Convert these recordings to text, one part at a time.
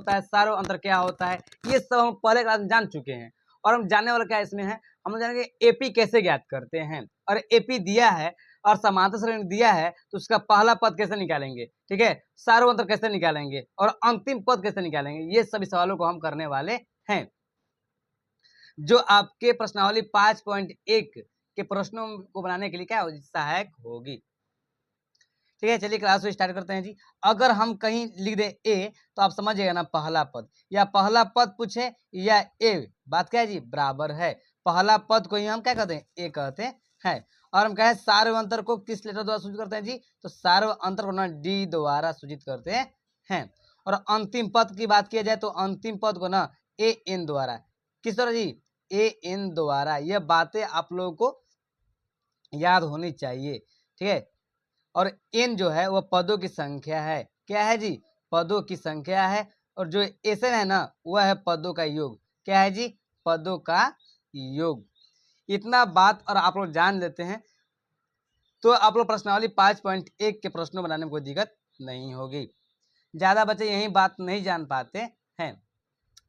होता है, सार्व अंतर क्या होता है, ये सब हम पहले क्लास में जान चुके हैं। और हम जानने वाला क्या इसमें है, हम लोग जानेंगे एपी कैसे ज्ञात करते हैं, और एपी दिया है और समांतर श्रेणी दिया है तो उसका पहला पद कैसे निकालेंगे, ठीक है, सार्व अंतर कैसे निकालेंगे और अंतिम पद कैसे निकालेंगे, ये सभी सवालों को हम करने वाले हैं, जो आपके प्रश्नावली 5.1 के प्रश्नों को बनाने के लिए क्या होगी, सहायक होगी। ठीक है, चलिए क्लास को स्टार्ट करते हैं जी। अगर हम कहीं लिख दे ए तो आप समझिएगा ना पहला पद, या पहला पद पूछे या ए, बात क्या है जी, बराबर है। पहला पद को ही हम क्या कहते हैं, ए कहते हैं। और हम कहें सार्व अंतर को किस लेटर द्वारा सूचित करते हैं जी, तो सार्व अंतर को ना डी द्वारा सूचित करते हैं। और अंतिम पद की बात किया जाए तो अंतिम पद को ना ए एन द्वारा, किस द्वारा जी, ए एन द्वारा। यह बातें आप लोगों को याद होनी चाहिए, ठीक है। और एन जो है वह पदों की संख्या है, क्या है जी, पदों की संख्या है। और जो एसएन है ना वह है पदों का योग, क्या है जी, पदों का योग। इतना बात और आप लोग जान लेते हैं तो आप लोग प्रश्नावली 5.1 के प्रश्नों बनाने में कोई दिक्कत नहीं होगी। ज्यादा बच्चे यही बात नहीं जान पाते हैं।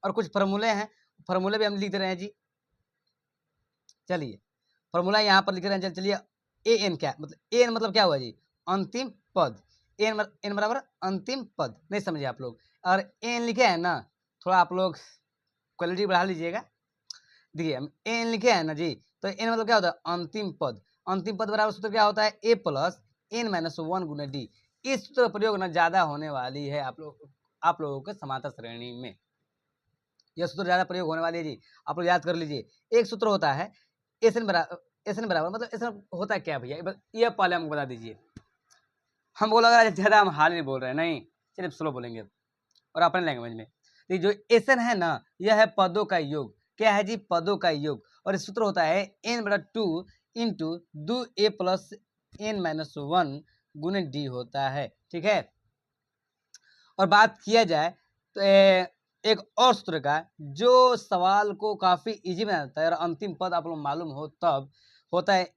और कुछ फॉर्मूले हैं, फॉर्मूले भी हम लिख रहे हैं जी। चलिए फॉर्मूला यहाँ पर लिख रहे हैं, चलिए ए एन क्या मतलब, ए एन मतलब क्या हुआ जी, अंतिम पद। एन बराबर अंतिम पद, नहीं समझे आप लोग। और एन लिखे है ना, थोड़ा आप लोग क्वालिटी बढ़ा लीजिएगा। देखिए एन लिखे है ना जी, तो एन मतलब क्या होता है, अंतिम पद। अंतिम पद बराबर सूत्र क्या होता है, ए प्लस एन माइनस 1 गुना डी। इस सूत्र का प्रयोग ना ज्यादा होने वाली है आप लोगों के समांतर श्रेणी में। यह सूत्र ज्यादा प्रयोग होने वाली है जी, आप लोग याद कर लीजिए। एक सूत्र होता है एस एन बराबर मतलब एस एन होता क्या भैया, ये पहले हमको बता दीजिए। हमको लग रहा है ज्यादा हम हाल में बोल रहे हैं, नहीं चलिए स्लो बोलेंगे और अपने लैंग्वेज में। तो जो एस एन है ना, यह है पदों का योग, क्या है जी, पदों का योग। और इस सूत्र होता है एन बटा 2 into 2a plus N minus 1 गुने डी होता है, ठीक है। और बात किया जाए तो एक और सूत्र का जो सवाल को काफी इजी बना देता है और अंतिम पद आप लोग मालूम हो तब, होता है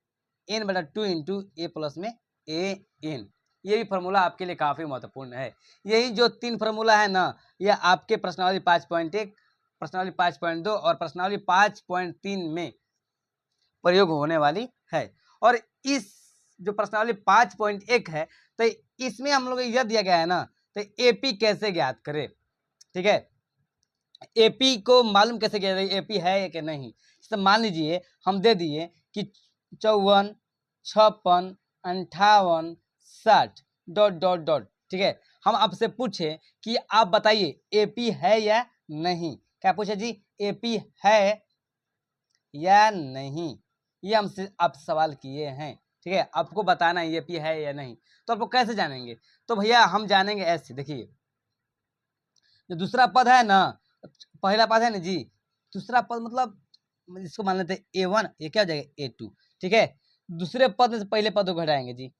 एन बटा 2 इंटू ए प्लस में ए एन। ये भी फार्मूला आपके लिए काफी महत्वपूर्ण है। यही जो 3 फार्मूला है ना, यह आपके प्रश्नावली 5.1, प्रश्नावली 5.2 और प्रश्नावली 5.3 में प्रयोग होने वाली है। और इस जो प्रश्नावली 5.1 है तो इसमें हम लोग यह दिया गया है ना, तो एपी कैसे ज्ञात करें, ठीक है। एपी को मालूम कैसे किया जाए, एपी है या कि नहीं। तो मान लीजिए हम दे दिए कि 54, 56, 58, 60 डॉट डॉट डॉट, ठीक है। हम आपसे पूछे कि आप बताइए एपी है या नहीं, क्या पूछे जी, एपी है या नहीं, ये हमसे आप सवाल किए हैं, ठीक है। आपको बताना है एपी है या नहीं। तो आपको कैसे जानेंगे, तो भैया हम जानेंगे ऐसे, देखिए जो दूसरा पद है ना, पहला पद है ना जी, दूसरा पद मतलब इसको मान लेते हैं A1, ये क्या हो जाएगा A2, ठीक है। दूसरे पद में से पहले पद को घटाएंगे जी,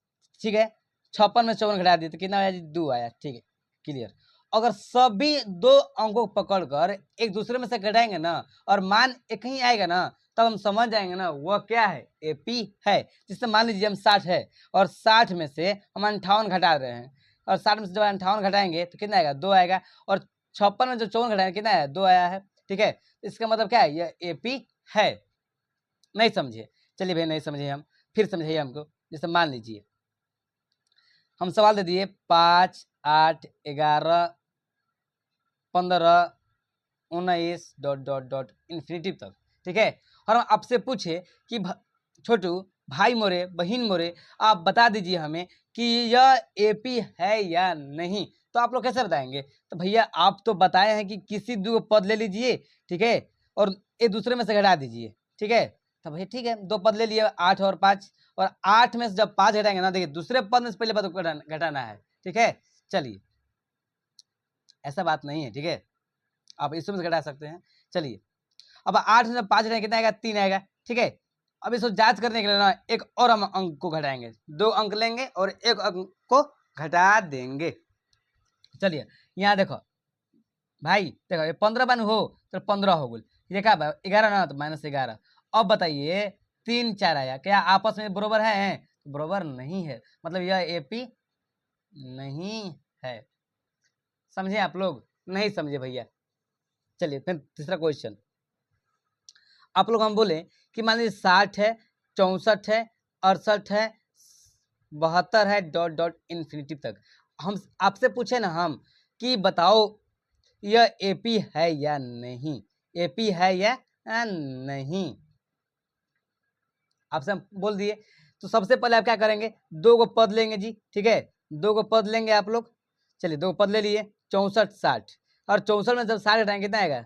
ठीक है। 56 में 54 घटा दिए तो कितना आया जी, 2 आया, ठीक है, क्लियर। अगर सभी 2 अंकों को पकड़कर एक दूसरे में से घटाएंगे ना और मान एक ही आएगा ना, तब हम समझ जाएंगे ना वह क्या है, एपी है। जिससे मान लीजिए हम 60 है और 60 में से हम 58 घटा रहे हैं, और 60 में से जब 58 घटाएंगे तो कितना आएगा, 2 आएगा। और 56 में जो 54 घटाएंगे कितना आया, 2 आया है, ठीक है। इसका मतलब क्या है, यह एपी है। नहीं समझे, चलिए भैया नहीं समझे हम, फिर समझाइए हमको। जैसे मान लीजिए हम सवाल दे दिए 5, 8, 11, 15, 19 डॉट डॉट डॉट इन्फिनिटिव तक, ठीक है। और हम आपसे पूछे कि छोटू भाई मोरे, बहन मोरे, आप बता दीजिए हमें कि यह एपी है या नहीं। तो आप लोग कैसे बताएंगे, तो भैया आप तो बताए हैं कि किसी 2 पद ले लीजिए, ठीक है, और एक दूसरे में से घटा दीजिए, ठीक है। तो भैया ठीक है, 2 पद ले लिए 8 और 5, और 8 में से जब 5 घटाएंगे ना, देखिए दूसरे पद में से पहले पद को घटाना है, ठीक है। चलिए ऐसा बात नहीं है, ठीक है, आप इसमें से घटा सकते हैं। चलिए अब 8 में 5 घटाएंगे कितना आएगा, 3 आएगा, ठीक है। अब इसको जांच करने के लिए ना एक और हम अंक को घटाएंगे, 2 अंक लेंगे और एक अंक को घटा देंगे। चलिए यहाँ देखो भाई, देखो ये 15 बन हो तो 15 हो गई, ये क्या 11 ना, तो -11। अब बताइए 3, 4 आया, क्या आपस में बराबर है, बराबर नहीं है, मतलब यह एपी नहीं है। समझे आप लोग, नहीं समझे भैया। चलिए फिर तीसरा क्वेश्चन, आप लोग हम बोले कि मान लीजिए 60 है, 64 है, 68 है, 72 है, डॉट डॉट इन्फिनिटी तक। हम आपसे पूछे ना हम कि बताओ यह एपी है या नहीं, एपी है या नहीं, आपसे हम बोल दिए। तो सबसे पहले आप क्या करेंगे, दो को पद लेंगे जी, ठीक है, दो को पद लेंगे आप लोग। चलिए दो पद ले लिए, 64 60, और 64 में जब 60 घटाएंगे कितना आएगा,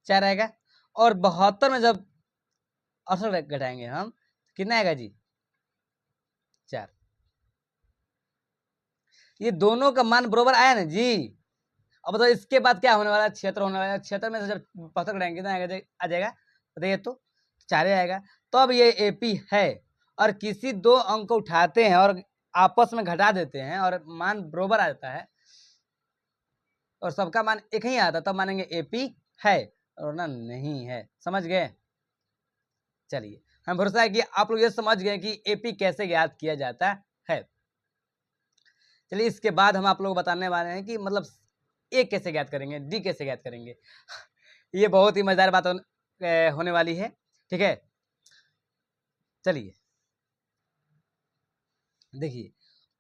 4 आएगा, और 72 में जब 68 घटाएंगे हम कितना आएगा जी, 4। ये दोनों का मान बराबर आया ना जी। अब बताओ इसके बाद क्या होने वाला है, 76 होने वाला है। 76 में से जब 72 घटाएंगे कितना आएगा, आ जाएगा, बताइए तो 4 आएगा। तो अब ये एपी है, और किसी दो अंक को उठाते हैं और आपस में घटा देते हैं और मान बराबर आ जाता है, और सबका मान एक ही आता, तब मानेंगे एपी है, और ना नहीं है। समझ गए। चलिए हम भरोसा है कि आप लोग ये समझ गए कि एपी कैसे ज्ञात किया जाता है। चलिए इसके बाद हम आप लोग को बताने वाले हैं कि मतलब ए कैसे ज्ञात करेंगे, डी कैसे ज्ञात करेंगे। ये बहुत ही मजेदार बात होने वाली है, ठीक है। चलिए देखिए,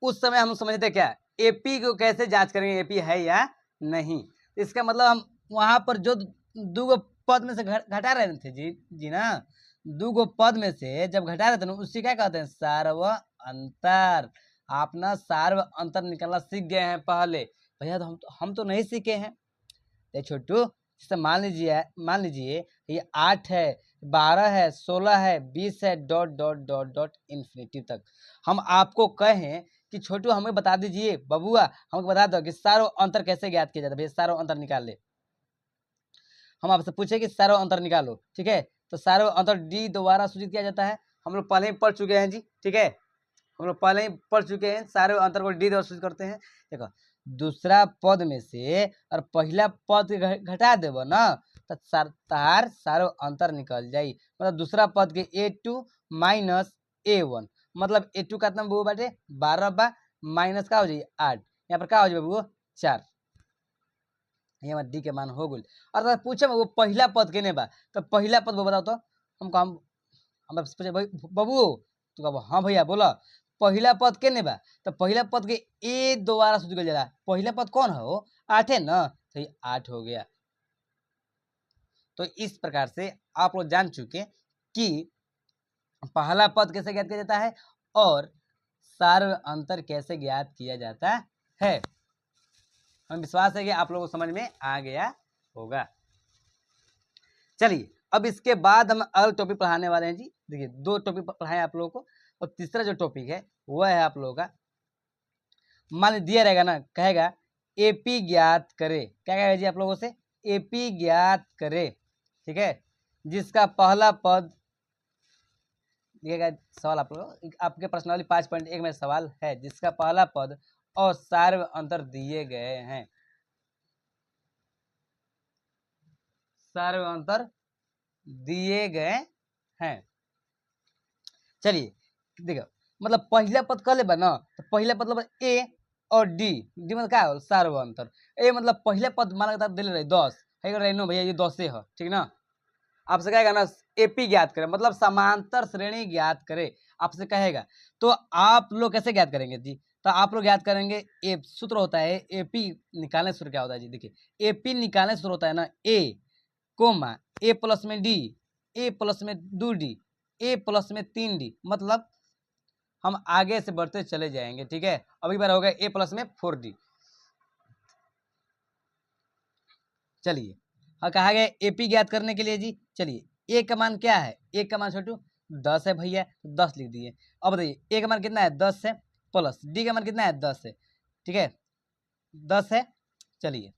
उस समय हम समझते क्या, एपी को कैसे जांच करेंगे, एपी है या नहीं। इसका मतलब हम वहां पर जो दो पद में से घटा रहे थे जी ना, दो पद में से जब घटा रहे थे ना, उसी क्या कहते हैं, सार्व अंतर। आप ना सार्व अंतर निकालना सीख गए हैं पहले, भैया तो हम तो नहीं सीखे हैं। छोटू जैसे मान लीजिए ये 8 है, 12 है, 16 है, 20 है, dot dot dot dot infinity तक। हम आपको कहें कि छोटू हमें बता दीजिए, बबुआ हमको बता दो कि सारो अंतर कैसे ज्ञात किया जाता है, भैया सारो अंतर निकाल ले। हम आपसे पूछे कि सारो अंतर निकालो, ठीक है, तो सारो अंतर डी द्वारा सूचित किया जाता है। हम लोग पहले ही पढ़ चुके हैं जी, ठीक है, हम लोग पहले ही पढ़ चुके हैं, सारे अंतर को डी द्वारा सूचित करते हैं। देखो दूसरा पद में से और पहला पद घटा देव ना, तो तार सारो अंतर निकल जाई। मतलब दूसरा पद के A2 माइनस A1, मतलब A2 का कितना बाबू बाटे 12 बा, माइनस का हो जाए 8, यहाँ पर क्या हो जाए बाबू 4, यहाँ डी के मान हो गई। और तो पूछे वो पहला पद के बा, तो पहला पद बताओ तो हमको, हम पूछे बाबू तो कहो हाँ भैया बोला, पहला पद के बा, तो पहला पद के ए द्वारा सूचित जाला। पहला पद कौन हो, 8 है ना, तो ये 8 हो गया। तो इस प्रकार से आप लोग जान चुके कि पहला पद कैसे ज्ञात किया जाता है और सार्व अंतर कैसे ज्ञात किया जाता है। हमें विश्वास है कि आप लोगों को समझ में आ गया होगा। चलिए अब इसके बाद हम अगला टॉपिक पढ़ाने वाले हैं जी। देखिए दो टॉपिक पढ़ाए आप लोगों को, और तीसरा जो टॉपिक है वह है आप लोगों का, मान लीजिए दिया रहेगा ना, कहेगा एपी ज्ञात करे, क्या कहेगा जी आप लोगों से, एपी ज्ञात करे, ठीक है, जिसका पहला पद दिएगा। सवाल आप लोग आपके प्रश्नावली 5.1 में सवाल है, जिसका पहला पद और सार्व अंतर दिए गए हैं, सार्व अंतर दिए गए हैं। चलिए देखो, मतलब पहला पद कह लेबा ना, तो पहला पद मतलब ए और डी, डी मतलब क्या हो, सार्व अंतर। ए मतलब पहले पद माना था दिल रहे 10 है रहे नो भैया, ये 10 है, ठीक ना। आपसे कहेगा ना एपी ज्ञात करें, मतलब समांतर श्रेणी ज्ञात करे, आपसे कहेगा। तो आप लोग कैसे ज्ञात करेंगे जी, तो आप लोग ज्ञात करेंगे, ए सूत्र होता है एपी निकालने सूत्र क्या होता है जी, देखिए एपी निकालने सूत्र होता है ना, ए कोमा ए प्लस में डी, ए प्लस में 2d, ए प्लस में 3d, मतलब हम आगे से बढ़ते चले जाएंगे, ठीक है। अभी बार हो गया ए प्लस में 4d। चलिए और कहा गया एपी ज्ञात करने के लिए जी, चलिए ए का मान क्या है, ए का मान छोटू 10 है भैया, तो 10 लिख दिए। अब बताइए ए का मान कितना है 10 है, प्लस डी का मान कितना है 10 है, ठीक है 10 है। चलिए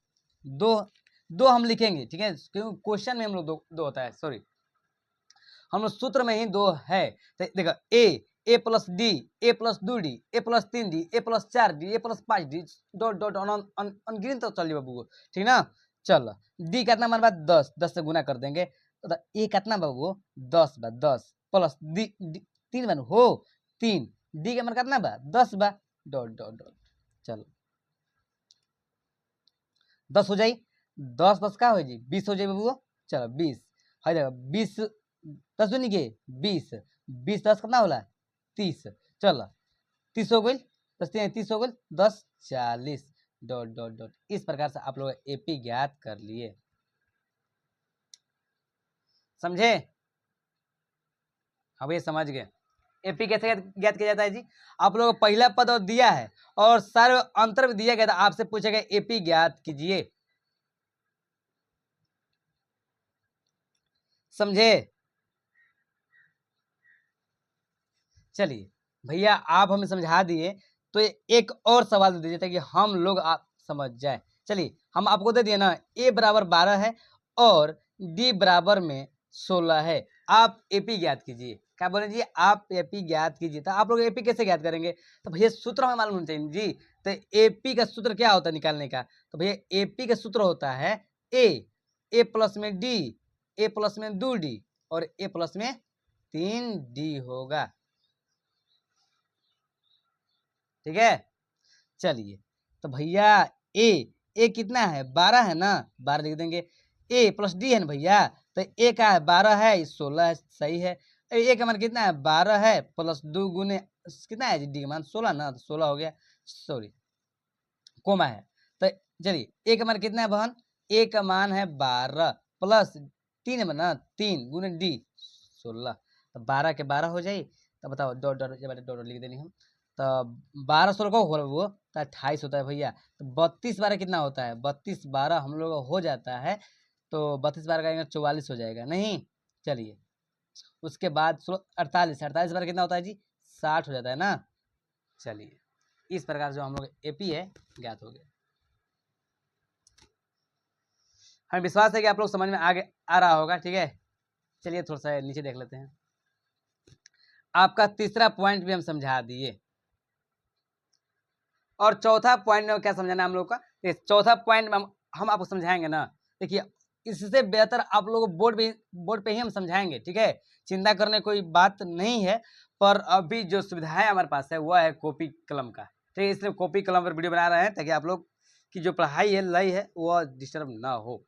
दो दो हम लिखेंगे, ठीक है, क्योंकि क्वेश्चन में हम लोग दो होता है, सॉरी हम लोग सूत्र में ही 2 है। तो देखो ए प्लस डी, ए प्लस 2d, ए प्लस 3d, ए प्लस 4d, ए प्लस 5d, डॉट डॉट अनगिनत तो चलिए बाबू, ठीक ना। चलो डी कितना मान बा 10, 10 से गुना कर देंगे, तो ए कितना बाबू 10 बा, 10 प्लस डी 3 मान हो 3, डी का मान कितना बा 10 बा, डॉट डॉट डॉट। चलो 10 हो जाई, 10 10 का हो जी 20 हो जाए बबुआ। चलो 20 हो जाएगा, 20 10 दूनी के 20, 20 10 कितना होला 30। चलो 30 हो गई, 10 30 हो गई, 10 40 डॉट डॉट डॉट। इस प्रकार से आप लोग एपी ज्ञात कर लिए, समझे? हाँ भैया समझ गए। एपी कैसे ज्ञात किया जाता है जी? आप लोगों को पहला पद और दिया है और सर्व अंतर भी दिया गया था, आपसे पूछा गया एपी ज्ञात कीजिए, समझे? चलिए भैया आप हमें समझा दिए, तो एक और सवाल दे दीजिए ताकि हम लोग आप समझ जाए। चलिए हम आपको दे दिए ना, ए बराबर 12 है और डी बराबर में 16 है, आप एपी ज्ञात कीजिए। क्या बोले जी? आप एपी ज्ञात कीजिए। तो आप लोग एपी कैसे ज्ञात करेंगे? तो भैया सूत्र हमें मालूम होना चाहिए जी। तो एपी का सूत्र क्या होता है निकालने का? तो भैया एपी का सूत्र होता है ए प्लस में डी, ए प्लस में 2d और ए प्लस में 3d होगा, ठीक है? चलिए तो भैया ए कितना है 12 है ना, 12 लिख देंगे। ए प्लस डी है ना भैया, तो ए का है 12 है, 16 है, सही है। ए का मान कितना है 12 है प्लस 2 गुने कितना है जी डी का मान 16 ना, तो 16 हो गया, सॉरी कोमा है। तो चलिए ए का मान कितना है बहन? ए का मान है 12 प्लस 3 है ना, 3 गुने डी 16, तो 12 के 12 हो जाए। तो बताओ डॉट डॉट डॉट लिख देनी हम, तो 12 16 को वो तो 28 होता है भैया। तो 32 12 कितना होता है? 32 12 हम लोग हो जाता है, तो 32 12 का 44 हो जाएगा नहीं। चलिए उसके बाद 48 48 12 कितना होता है जी? 60 हो जाता है ना। चलिए इस प्रकार जो हम लोग एपी है ज्ञात हो गया। हमें विश्वास है कि आप लोग समझ में आगे आ रहा होगा, ठीक है? चलिए थोड़ा सा नीचे देख लेते हैं। आपका तीसरा पॉइंट भी हम समझा दिए और चौथा पॉइंट में क्या समझाना है हम लोग का? चौथा पॉइंट में हम आपको समझाएंगे ना। देखिए इससे बेहतर आप लोग बोर्ड पे ही हम समझाएंगे, ठीक है? चिंता करने कोई बात नहीं है, पर अभी जो सुविधाएं हमारे पास है वह है कॉपी कलम का, ठीक है? इसलिए कॉपी कलम पर वीडियो बना रहे हैं ताकि आप लोग की जो पढ़ाई है लय है वह डिस्टर्ब ना हो।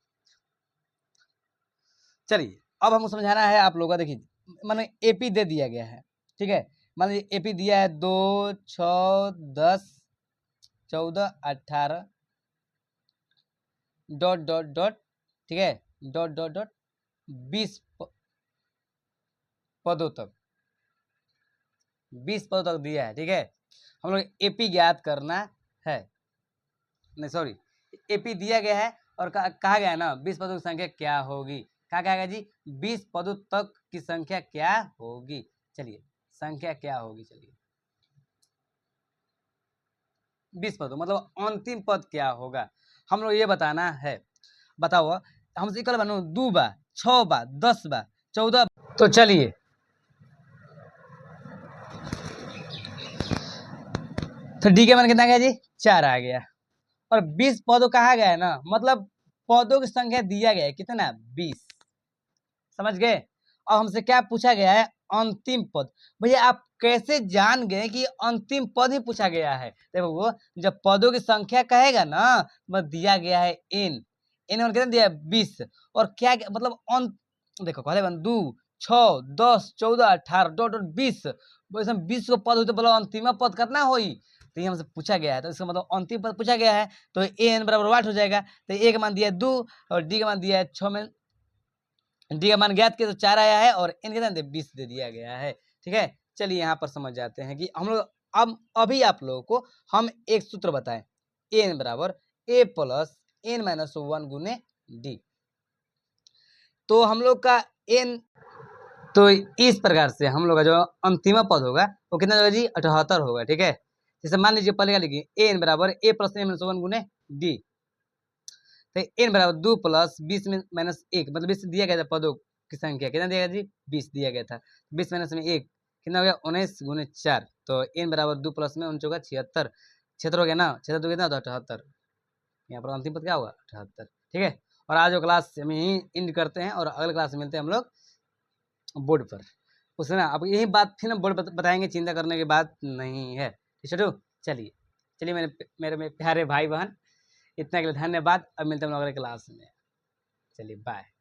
चलिए अब हमको समझाना है आप लोगों का। देखिए माने एपी दे दिया गया है, ठीक है? मान लीजिए एपी दिया है 2 6 10 14 18 डॉट डॉट डॉट, ठीक है? डॉट डॉट डॉट 20 पदों तक, 20 पदों तक दिया है, ठीक है? हम लोग एपी ज्ञात करना है, नहीं सॉरी, एपी दिया गया है और कहा गया है ना 20 पदों की संख्या क्या होगी। क्या कहेगा जी? 20 पदों तक की संख्या क्या होगी। चलिए संख्या क्या होगी, चलिए 20 पदों मतलब अंतिम पद क्या होगा हम लोग ये बताना है। बताओ हमसे कल बनू 2 बा 6 बा 10 बा 14। तो चलिए तो डी के मान कितना आ गया जी? 4 आ गया और 20 पदों कहा गया है ना, मतलब पदों की संख्या दिया गया है कितना? 20, समझ गए? और हमसे क्या पूछा गया है? अंतिम पद। भैया आप कैसे जान गए कि अंतिम पद ही पूछा गया है? देखो वो जब पदों की संख्या कहेगा ना, बस दिया गया है एन, एन कितना दिया है? 20 और क्या मतलब देखो कहले बन 2 6 10 14 18 डॉट डॉट 20, वैसे 20 को पद होते बोला अंतिम पद कितना होई? तो ये हमसे पूछा गया है, तो इसका मतलब अंतिम पद पूछा गया है, तो एन बराबर 8 हो जाएगा। तो ए का मान दिया है 2 और डी का मान दिया है 6 में डी का मान ज्ञात किया तो 4 आया है और एन कितना 20 दे दिया गया है, ठीक है? चलिए यहाँ पर समझ जाते हैं कि हम लोग अब अभी आप लोगों को हम एक सूत्र बताएं, एन बराबर ए प्लस एन माइनस 1 गुने डी। तो हम लोग का एन, तो इस प्रकार से हम लोग का जो अंतिम पद होगा वो कितना होगा जी? 78 होगा, ठीक है? जैसे मान लीजिए पहले क्या लिखिए एन बराबर ए प्लस एन माइनस 1 गुने डी। तो एन बराबर 2 प्लस 20 में माइनस 1, मतलब 20 दिया गया था पदों की संख्या कितना दिया गया जी? 20 दिया गया था। 20 माइनस में 1 कितना हो गया? 19 गुने 4, तो एन बराबर 2 प्लस में 19 होगा 76, 76 हो गया ना, 76 कितना होता है? 78। यहाँ पर अंतिम पद क्या होगा? 78, ठीक है? और आज वो क्लास हम यहीं एंड करते हैं और अगले क्लास में मिलते हैं हम लोग बोर्ड पर। उसमें ना अब यही बात फिर ना बोर्ड बताएंगे, चिंता करने की बात नहीं है, ठीक है? चलिए चलिए मेरे प्यारे भाई बहन, इतना के लिए धन्यवाद। अब मिलते हैं हम लोग अगले क्लास में। चलिए बाय।